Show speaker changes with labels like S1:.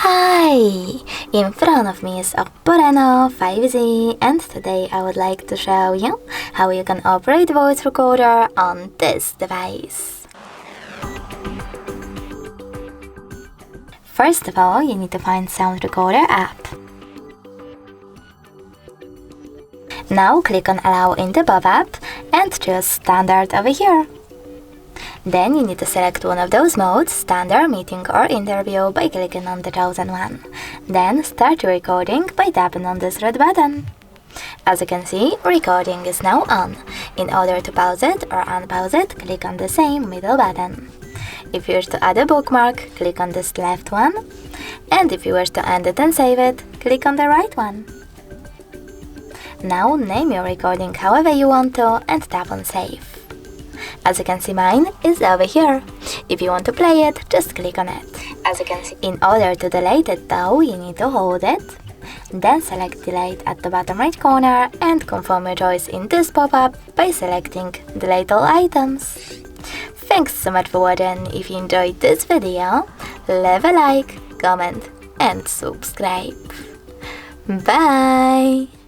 S1: Hi! In front of me is OPPO RENO 5G, and today I would like to show you how you can operate voice recorder on this device. First of all, you need to find Sound Recorder app. Now click on Allow in the pop-up and choose Standard over here. Then you need to select one of those modes, standard, meeting or interview, by clicking on the chosen one. Then start your recording by tapping on this red button. As you can see, recording is now on. In order to pause it or unpause it, click on the same middle button. If you wish to add a bookmark, click on this left one. And if you wish to end it and save it, click on the right one. Now name your recording however you want to and tap on save. As you can see, mine is over here. If you want to play it, just click on it. As you can see, in order to delete it though, you need to hold it. Then select delete at the bottom right corner and confirm your choice in this pop-up by selecting delete all items. Thanks so much for watching. If you enjoyed this video, leave a like, comment and subscribe. Bye!